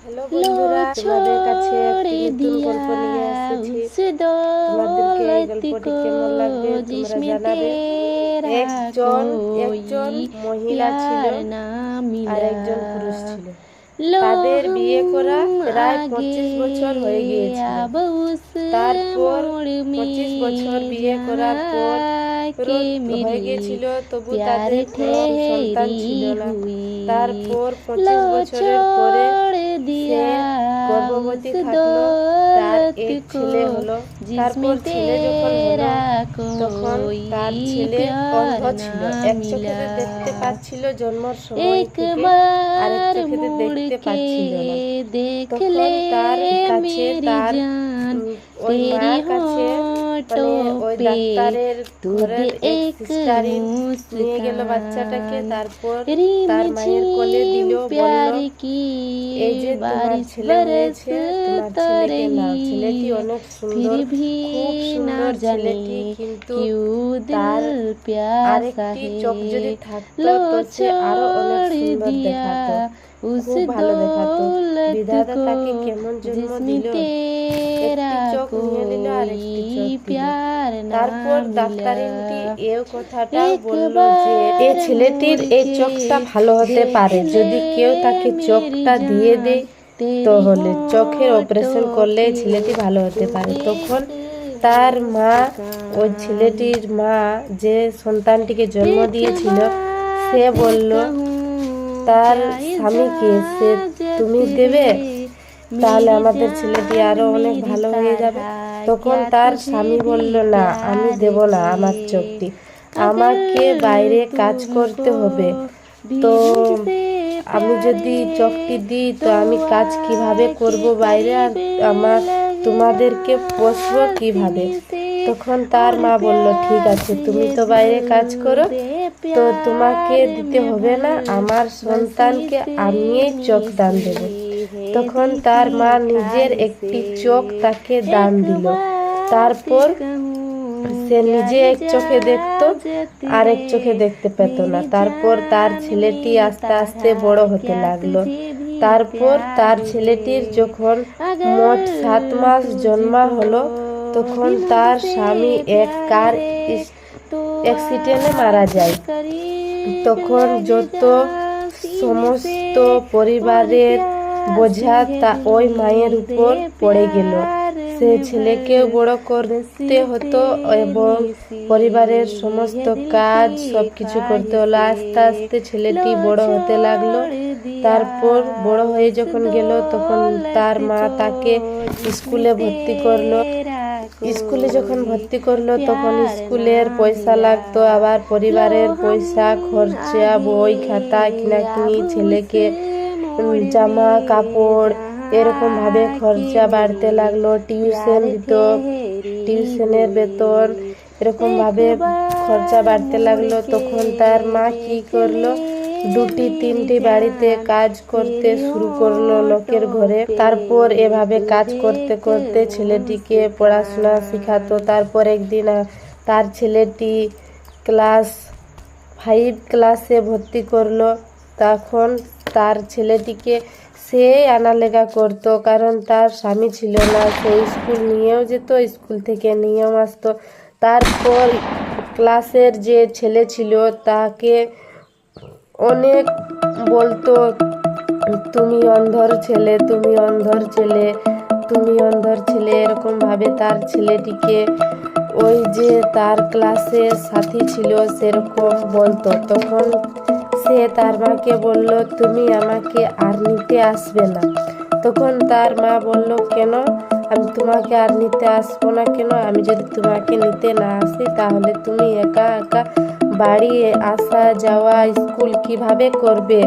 Hello বন্ধুরা, তোমাদের কাছে একটি নতুন গল্প নিয়ে এসেছি। তোমাদেরকে এই গল্পটি কেমন লাগবে তোমরা জানাবে। একজন মহিলা ছিল আর একজন পুরুষ ছিল। তাদের বিয়ে করা প্রায় 25 বছর হয়ে গিয়েছিল। তারপর 25 বছর বিয়ে করার পর হয়ে গিয়েছিল, তবু তাদের কোনো সন্তান ছিল না। তারপর 25 বছরের পরে সে গর্ভবতী থাকলো, তার এক ছেলে হলো। তারপর ছেলে যখন হলো তখন তার ছেলে অন্ধ ছিল, এক চোখে দেখতে পাচ্ছিল জন্মের সময় থেকে, আরেক চোখে দেখতে পাচ্ছিল না। তখন তার কাছে ওই মার কাছে ওই ডাক্তারের ঘরের এক সিস্টারই নিয়ে গেল বাচ্চাটাকে। তারপর তার মায়ের কোলে দিল, বলল এই যে তোমার ছেলে হয়েছে, তোমার ছেলেকে নাও। ছেলেটি অনেক সুন্দর, খুব সুন্দর ছেলেটি, কিন্তু তার আরেকটি চোখ যদি থাকতো তো সে আরো অনেক সুন্দর দেখাতো, খুব ভালো দেখাতো। বিধাতা তাকে কেমন জন্ম দিল, একটি চোখ নিয়ে নিল আর একটি চোখ দিল। তারপর ডাক্তারিনটি এই কথাটা বলল যে এই ছেলেটির এই চোখটা ভালো হতে পারে, যদি কেউ তাকে চোখটা দিয়ে দেয় তাহলে চোখের অপারেশন করলে ছেলেটি ভালো হতে পারে। তখন তার মা, ওই ছেলেটির মা যে সন্তানটিকে জন্ম দিয়েছিল, সে বলল তার স্বামীকে, সে তুমি দেবে, তাহলে আমাদের ছেলেটি আরো অনেক ভালো হয়ে যাবে। তখন তার স্বামী বলল না, আমি দেব না আমার চোখটি, আমাকে বাইরে কাজ করতে হবে। তো আমি যদি চোখটি দিই তো আমি কাজ কিভাবে করব বাইরে, আর তোমাদেরকে পোষবো কিভাবে? তখন তার মা বলল ঠিক আছে, তুমি তো বাইরে কাজ করো, তো তোমাকে দিতে হবে না, আমার সন্তানকে আমিই চোখ দান দেব। তখন তার মা নিজের একটি চোখ তাকে দান দিল। তারপর সে নিজে এক চোখে দেখতো, আর এক চোখে দেখতে পেত না। তারপর তার ছেলেটি আস্তে আস্তে বড় হতে লাগলো। তারপর তার ছেলেটির যখন মোট 7 মাস জন্মা হলো, তখন তার স্বামী এক কার অ্যাক্সিডেন্টে মারা যায়। তখন যত সমস্ত পরিবারের বোঝা তা ওই মায়ের উপর পড়ে গেল। সে ছেলেকে বড় করতে হতো এবং পরিবারের সমস্ত কাজ সবকিছু করতে হলো। আস্তে আস্তে ছেলেটি বড় হতে লাগলো। তারপর বড় হয়ে যখন গেল, তখন তার মা তাকে স্কুলে ভর্তি করলো। স্কুলে যখন ভর্তি করলো তখন স্কুলের পয়সা লাগতো, আবার পরিবারের পয়সা খরচা, বই খাতা কিনাকিনি, ছেলেকে জামা কাপড়, এরকম ভাবে খরচা বাড়তে লাগলো। টিউশন দিত, টিউশনের বেতন, এরকম ভাবে খরচা বাড়তে লাগলো। তখন তার মা কি করলো, 2-3টি বাড়িতে কাজ করতে শুরু করলো লোকের ঘরে। তারপর এভাবে কাজ করতে করতে ছেলেটিকে পড়াশোনা শিখাতো। তারপর একদিন তার ছেলেটি ক্লাস 5 ক্লাসে ভর্তি করলো। তখন তার ছেলেটিকে সে আনালেগা করতো, কারণ তার স্বামী ছিল না। সে স্কুল নিয়েও যেত, স্কুল থেকে নিয়েও আসতো। তারপর ক্লাসের যে ছেলে ছিল তাকে অনেক বলতো, তুমি অন্ধর ছেলে, তুমি অন্ধর ছেলে, তুমি অন্ধর ছেলে, এরকম ভাবে তার ছেলেটিকে ওই যে তার ক্লাসের সাথী ছিল সেরকম বলতো। তখন সে তার মাকে বলল, তুমি আমাকে আর নিতে আসবে না। তখন তার মা বলল, কেন আমি তোমাকে আর নিতে আসবো না কেন? আমি যদি তোমাকে নিতে না আসি তাহলে তুমি একা একা বাড়ি আসা যাওয়া স্কুল কিভাবে করবে?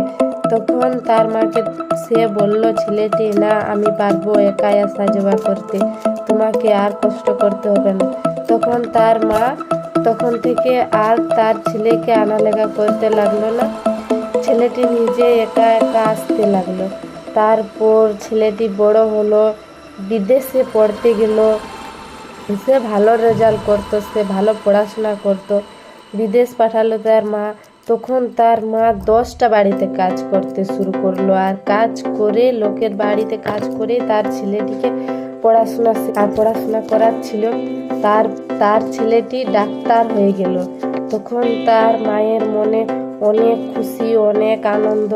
তখন তার মাকে সে বলল, ছেলেটি, না আমি পারবো একাই আসা যাওয়া করতে, তোমাকে আর কষ্ট করতে হবে না। তখন তার মা তখন থেকে আর তার ছেলেকে আনালেগা করতে লাগলো না, ছেলেটি নিজে একা একা আসতে লাগলো। তারপর ছেলেটি বড় হলো, বিদেশে পড়তে গেল। সে ভালো রেজাল্ট করতো, সে ভালো পড়াশোনা করতো, বিদেশ পাঠালো তার মা। তখন তার মা 10টা বাড়িতে কাজ করতে শুরু করলো, আর কাজ করে লোকের বাড়িতে কাজ করে তার ছেলেটিকে পড়াশোনা করাচ্ছিল। তার ছেলেটি ডাক্তার হয়ে গেল। তখন তার মায়ের মনে অনেক খুশি, অনেক আনন্দ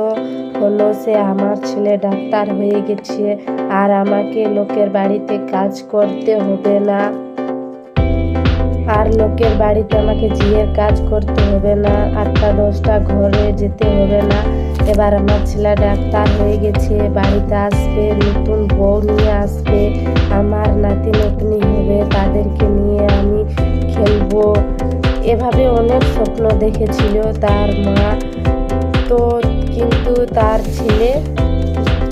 হলো, সে আমার ছেলে ডাক্তার হয়ে গেছে, আর আমাকে লোকের বাড়িতে কাজ করতে হবে না, আর লোকের বাড়িতে আমাকে ঝিয়ের কাজ করতে হবে না, 8টা-10টা ঘরে যেতে হবে না। এবার আমার ছেলে ডাক্তার হয়ে গেছে, বাড়িতে আসবে, নতুন বউ নিয়ে আসবে, আমার নাতি নাতনি হবে, তাদেরকে নিয়ে আমি খেলবো। এভাবে অনেক স্বপ্ন দেখেছিল তার মা। তো কিন্তু তার ছেলে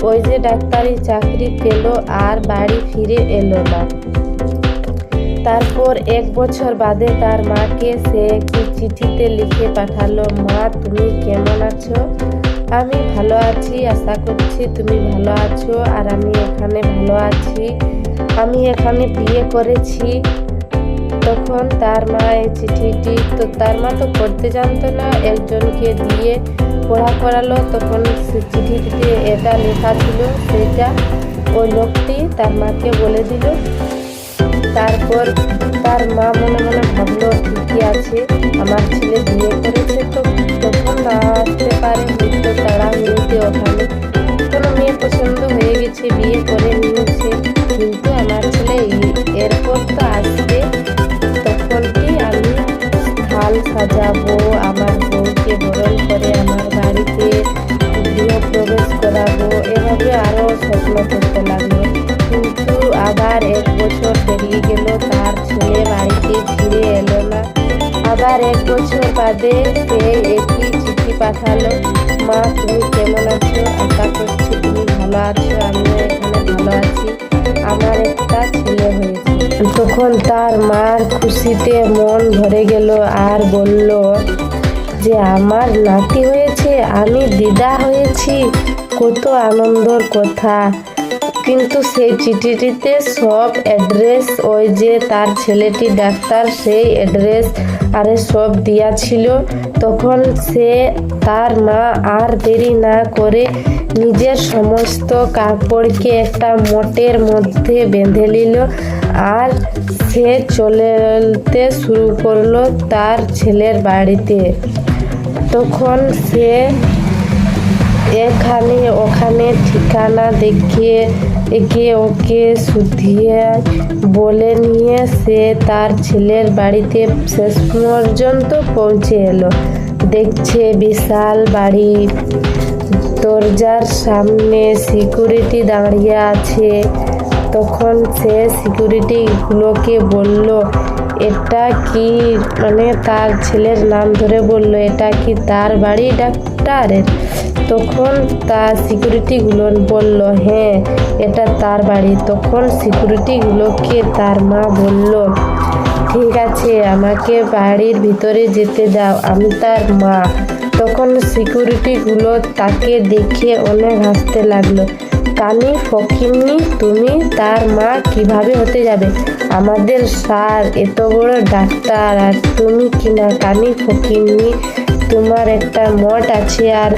ওই যে ডাক্তারি চাকরি পেল আর বাড়ি ফিরে এলো না। তারপর 1 বছর বাদে তার মাকে সে একটি চিঠিতে লিখে পাঠালো, মা তুমি কেমন আছো? আমি ভালো আছি, আশা করছি তুমি ভালো আছো, আর আমি এখানে ভালো আছি, আমি এখানে বিয়ে করেছি। তখন তার মা এই চিঠিটি, তো তার মা তো পড়তে জানতো না, একজনকে দিয়ে পড়া করালো। তখন সে চিঠিটিতে এটা লেখা ছিল, সেটা ওই লোকটি তার মাকে বলে দিল। তারপর তার মা মনে মনে ভাবলো, ঠিকই আছে, আমার ছেলে বিয়ে করেছে, তো তখন না আসতে পারে, হয়তো তাড়াহুড়োতে ওখানে কোনো মেয়ে পছন্দ হয়ে গেছে, বিয়ে করে নিয়েছে, কিন্তু আমার ছেলে এরপর তো আসবে, তখন কি আমি থাল সাজাবো, আমার বউকে বরণ করে আমার বাড়িতে গৃহপ্রবেশ করাবো। এভাবে আরও স্বপ্ন করতে লাগলো। কিন্তু আবার 1 বছর পেরিয়ে গেল, তার ছেলে বাড়িতে ফিরে এলো না। আবার 1 বছর বাদে সে একই চিঠি পাঠালো, মা তুমি কেমন আছো? আশা করছি তুমি ভালো আছো, আমিও এখানে ভালো আছি, আমার একটা ছেলে হয়েছে। তখন তার মার খুশিতে মন ভরে গেল, আর বলল যে আমার নাতি হয়েছে, আমি দিদা হয়েছি, কত আনন্দর কথা। কিন্তু সেই চিঠিটিতে সব অ্যাড্রেস, ওই যে তার ছেলেটি ডাক্তার, সেই অ্যাড্রেস আরে সব দেয়া ছিল। তখন সে তার মা আর দেরি না করে নিজের সমস্ত কাপড়কে একটা মোটের মধ্যে বেঁধে নিল, আর সে চলতে শুরু করলো তার ছেলের বাড়িতে। তখন সে এখানে ওখানে ঠিকানা দেখিয়ে একে ওকে শুধিয়ে বলে নিয়ে সে তার ছেলের বাড়িতে শেষ পর্যন্ত পৌঁছে এলো। দেখছে বিশাল বাড়ি, দরজার সামনে সিকিউরিটি দাঁড়িয়ে আছে। তখন সে সিকিউরিটিগুলোকে বলল, এটা কি, মানে তার ছেলের নাম ধরে বলল, এটা কি তার বাড়ি ডাক্তারের? তখন তার সিকিউরিটিগুলো বলল, হ্যাঁ এটা তার বাড়ি। তখন সিকিউরিটিগুলোকে তার মা বলল, ঠিক আছে আমাকে বাড়ির ভিতরে যেতে দাও, আমি তার মা। তখন সিকিউরিটিগুলো তাকে দেখে অনেক হাসতে লাগলো, কানি ফকিন্নি, তুমি তার মা কিভাবে হতে যাবে? আমাদের স্যার এত বড় ডাক্তার, আর তুমি কিনা কানি ফকিন্নি, তোমার একটা মঠ আছে, আর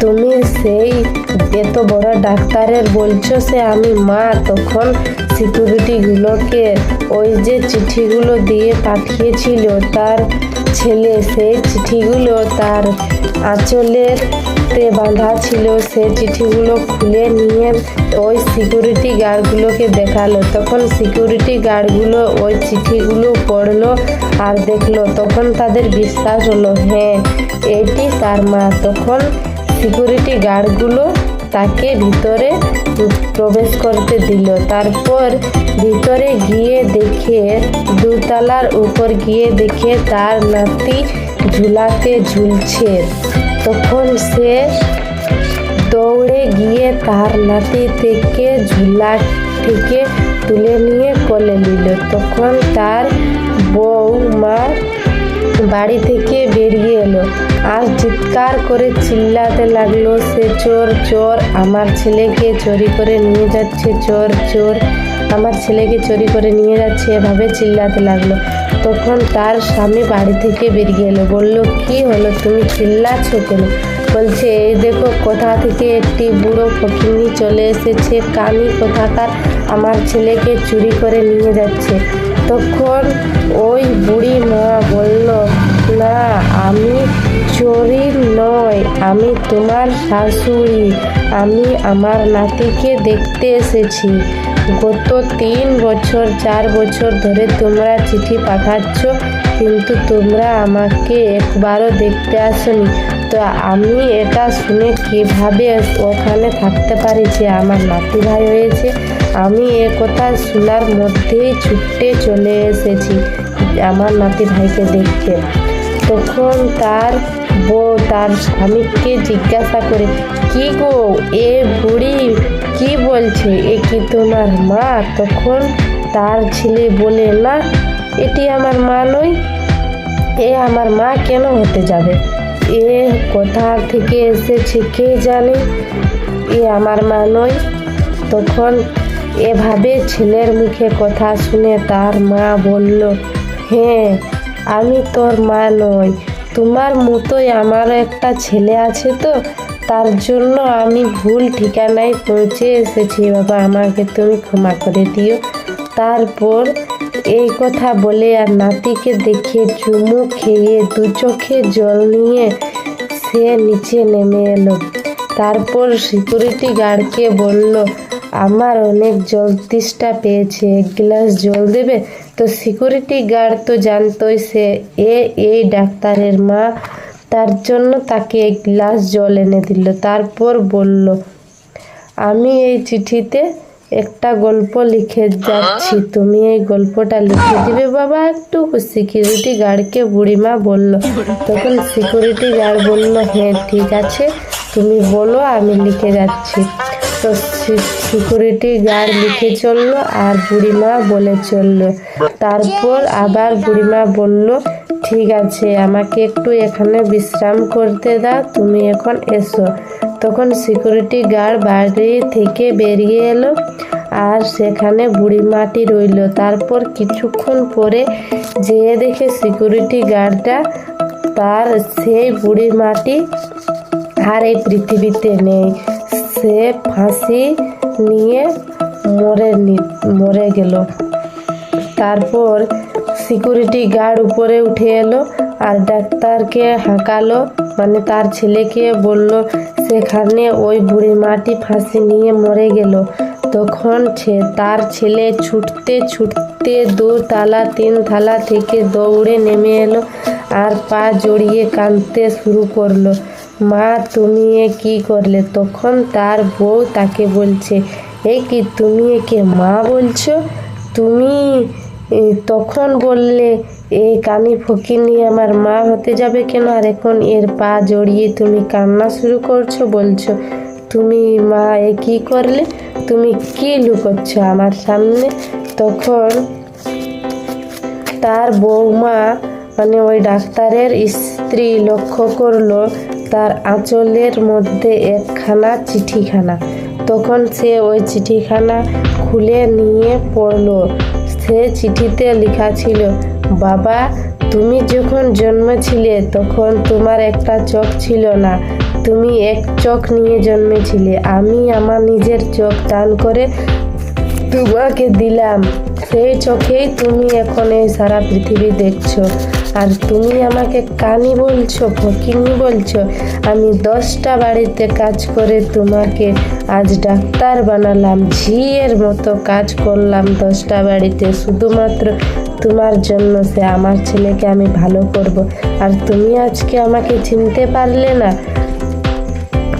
তুমি সেই এত বড় ডাক্তারের বলছো সে আমি মা? তখন সিকিউরিটিগুলোকে ওই যে চিঠিগুলো দিয়ে পাঠিয়েছিল তার ছেলে, সেই চিঠিগুলো তার আঁচলের বাঁধা ছিল, সে চিঠিগুলো খুলে নিয়ে ওই সিকিউরিটি গার্ডগুলোকে দেখালো। তখন সিকিউরিটি গার্ডগুলো ওই চিঠিগুলো পড়লো আর দেখলো। তখন তাদের বিশ্বাস হলো, হ্যাঁ এটি তার মা। তখন সিকিউরিটি গার্ডগুলো তাকে ভিতরে প্রবেশ করতে দিল। তারপর ভিতরে গিয়ে দেখে, 2 তলার উপর গিয়ে দেখে তার নাতি ঝুলাতে ঝুলছে। তখন সে দৌড়ে গিয়ে তার নাতি থেকে ঝুলা থেকে তুলে নিয়ে কোলে নিল। তখন তার বউমা বাড়ি থেকে বেরিয়ে এলো আর চিৎকার করে চিল্লাতে লাগলো, সে চোর চোর, আমার ছেলেকে চুরি করে নিয়ে যাচ্ছে, চোর চোর। আমার ছেলেকে চুরি করে নিয়ে যাচ্ছে, এভাবে চিল্লাতে লাগলো। তখন তার স্বামী বাড়ি থেকে বেরিয়ে এলো, বলল, কি হলো, তুমি চিল্লাচ্ছ কেন? বলছে, এই দেখো কোথা থেকে একটি বুড়ো ফকিন্নি চলে এসেছে, কানি কোথাকার, আমার ছেলেকে চুরি করে নিয়ে যাচ্ছে। তখন ওই বুড়ি মা বলল, না, আমি চোরি নয়, আমি তোমার শাশুড়ি, আমি আমার নাতিকে দেখতে এসেছি। গত 3 বছর 4 বছর ধরে তোমরা চিঠি পাঠাচ্ছ, কিন্তু তোমরা আমাকে একবারও দেখতে আসনি। তো আমি এটা শুনে কিভাবে ওখানে থাকতে পারি যে আমার নাতি ভাই হয়েছে? আমি এ কথা শোনার মধ্যেই ছুটে চলে এসেছি আমার নাতি ভাইকে দেখতে। তখন তার বউ তার স্বামীকে জিজ্ঞাসা করে, কি গো, এ বুড়ি কি বলছে, এ কি তোমার মা? তখন তার ছেলে বলে, না, এটি আমার মা নয়, এ আমার মা কেন হতে যাবে? এ কোথা থেকে এসেছে কে জানে, এ আমার মা নয়। তখন এভাবে ছেলের মুখে কথা শুনে তার মা বলল, হ্যাঁ, আমি তোর মা নই, তোমার মতোই আমারও একটা ছেলে আছে, তো তার জন্য আমি ভুল ঠিকানায় পৌঁছে এসেছি, বাবা আমাকে তুমি ক্ষমা করে দিও। তারপর এই কথা বলে আর নাতিকে দেখে চুমু খেয়ে 2 চোখে জল নিয়ে সে নিচে নেমে এলো। তারপর সিকিউরিটি গার্ডকে বলল, আমার অনেক জল তেষ্টা পেয়েছে, 1 গ্লাস জল দেবে? তো সিকিউরিটি গার্ড তো জানতোই সে এই ডাক্তারের মা, তার জন্য তাকে 1 গ্লাস জল এনে দিল। তারপর বলল, আমি এই চিঠিতে একটা গল্প লিখে যাচ্ছি, তুমি এই গল্পটা লিখে দিবে বাবা একটু? সিকিউরিটি গার্ডকে বুড়িমা বলল। তখন সিকিউরিটি গার্ড বলল, হ্যাঁ ঠিক আছে, তুমি বলো, আমি লিখে যাচ্ছি। তো সিকিউরিটি গার্ড লিখে চললো আর বুড়িমা বলে চললো। তারপর আবার বুড়িমা বলল, ঠিক আছে, আমাকে একটু এখানে বিশ্রাম করতে দাও, তুমি এখন এসো। তখন সিকিউরিটি গার্ড বাড়ি থেকে বেরিয়ে এলো আর সেখানে বুড়িমাটি রইল। তারপর কিছুক্ষণ পরে যেয়ে দেখে সিকিউরিটি গার্ডটা তার সেই বুড়িমাটি আর এই পৃথিবীতে নেই, সে ফাঁসি নিয়ে মরে গেল। তারপর সিকিউরিটি গার্ড উপরে উঠে এলো আর ডাক্তারকে হাঁকালো, মানে তার ছেলেকে বলল সেখানে ওই বুড়ি মাটি ফাঁসি নিয়ে মরে গেল। তখন তার ছেলে ছুটতে ছুটতে 2 তালা 3 তালা থেকে দৌড়ে নেমে এলো আর পা জড়িয়ে কাঁদতে শুরু করলো, মা তুমি এ কি করলে? তখন তার বউ তাকে বলছে, এই কি তুমি একে মা বলছো? তুমি তখন বললে এই কানি ফকিন্নি আমার মা হতে যাবে কেন, আর এখন এর পা জড়িয়ে তুমি কান্না শুরু করছো, বলছো তুমি মা, এ কি করলে? তুমি কি লুকোচ্ছ আমার সামনে? তখন তার বৌমা, মানে ওই ডাক্তারের স্ত্রী, লক্ষ্য করলো তার আঁচলের মধ্যে একখানা চিঠিখানা। তখন সে ওই চিঠিখানা খুলে নিয়ে পড়লো। সে চিঠিতে লেখা ছিল, বাবা, তুমি যখন জন্মেছিলে তখন তোমার একটা চোখ ছিল না, তুমি 1 চোখ নিয়ে জন্মেছিলে, আমি আমার নিজের চোখ দান করে তোমাকে দিলাম, সেই চোখেই তুমি এখন এই সারা পৃথিবী দেখছো। আর তুমি আমাকে কানি বলছো, ফকিন্নি বলছো? আমি 10টা বাড়িতে কাজ করে তোমাকে আজ ডাক্তার বানালাম, ঝিয়ের মতো কাজ করলাম 10টা বাড়িতে, শুধুমাত্র তোমার জন্য, সে আমার ছেলেকে আমি ভালো করব। আর তুমি আজকে আমাকে চিনতে পারলে না?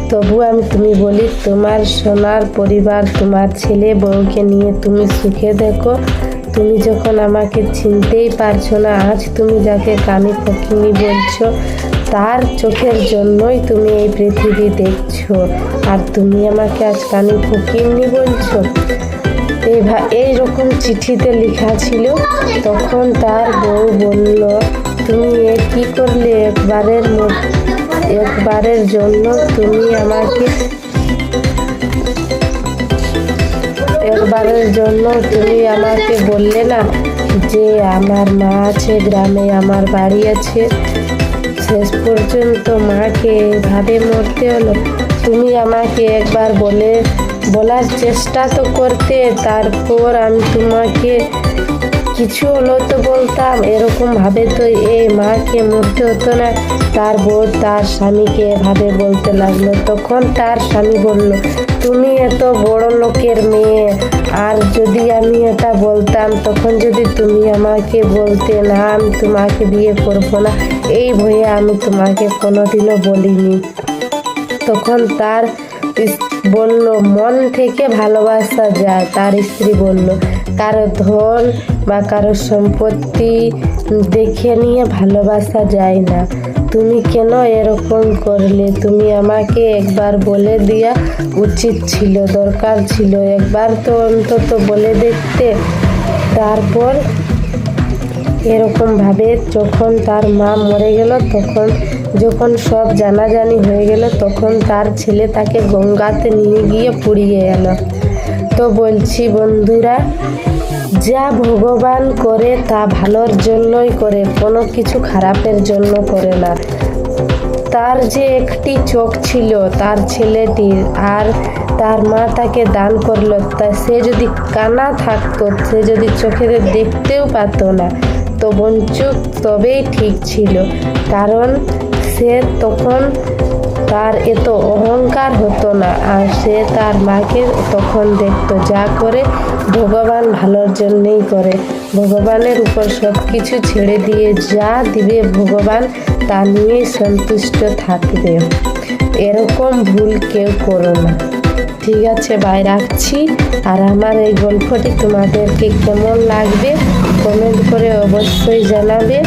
তবু তুমি বলি, তোমার সোনার পরিবার, তোমার ছেলে বউকে নিয়ে তুমি সুখে দেখো। তুমি যখন আমাকে চিনতেই পারছো না, আজ তুমি যাকে কানি ফকিন্নি বলছো তার চোখের জন্যই তুমি এই পৃথিবী দেখছো, আর তুমি আমাকে আজ কানি ফকিন্নি বলছো। এইরকম চিঠিতে লেখা ছিল। তখন তার বউ বলল, তুমি এ কি করলে? একবারের জন্য তুমি আমাকে একবারের জন্য তুমি আমাকে বললে না যে আমার মা আছে গ্রামে, আমার বাড়ি আছে? শেষ পর্যন্ত মাকে এভাবে মরতে হলো। তুমি আমাকে একবার বলার চেষ্টা তো করতে, তারপর আমি তোমাকে কিছু হলো তো বলতাম। এরকম ভাবে তো এই মাকে মরতে হতো না। তার বউ তার স্বামীকে এভাবে বলতে লাগলো। তখন তার স্বামী বলল, তুমি এত বড় লোকের মেয়ে, আর যদি আমি এটা বলতাম, তখন যদি তুমি আমাকে বলতে না আমি তোমাকে বিয়ে করবো না, এই ভয়ে আমি তোমাকে কোনোদিনও বলিনি। তখন তার বলল, মন থেকে ভালোবাসা যায়। তার স্ত্রী বলল, কারো ধন বা কারো সম্পত্তি দেখে নিয়ে ভালোবাসা যায় না। তুমি কেন এরকম করলে? তুমি আমাকে একবার বলে দেওয়া উচিত ছিল, দরকার ছিল। একবার তো অন্তত বলে দেখতে। তারপর এরকম ভাবে যখন তার মা মরে গেল, যখন সব জানাজানি হয়ে গেল, তখন তার ছেলে তাকে গঙ্গাতে নিয়ে গিয়ে পুড়িয়ে গেল। তো বলছি বন্ধুরা, যা ভগবান করে তা ভালোর জন্যই করে, কোনো কিছু খারাপের জন্য করে না। তার যে একটি চোখ ছিল তার ছেলেটির, আর তার মা তাকে দান করলো, তা সে যদি কানা থাকতো, সে যদি চোখে দেখতেও পারত না, তো বঞ্চুক তবেই ঠিক ছিল। কারণ সে তখন তার এত অহংকার হতো না, আর সে তার মাকে তখন দেখতো। যা করে ভগবান ভালোর জন্যই করে। ভগবানের উপর সব কিছু ছেড়ে দিয়ে যা দিবে ভগবান তা নিয়েই সন্তুষ্ট থাকবে। এরকম ভুল কেউ করো না। ঠিক আছে, বাই, রাখছি। আর আমার এই গল্পটি তোমাদেরকে কেমন লাগবে কমেন্ট করে অবশ্যই জানাবে।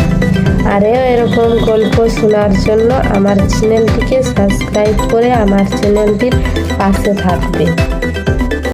আরও এরকম গল্প শোনার জন্য আমার চ্যানেলটিকে সাবস্ক্রাইব করে আমার চ্যানেলটির পাশে থাকবে।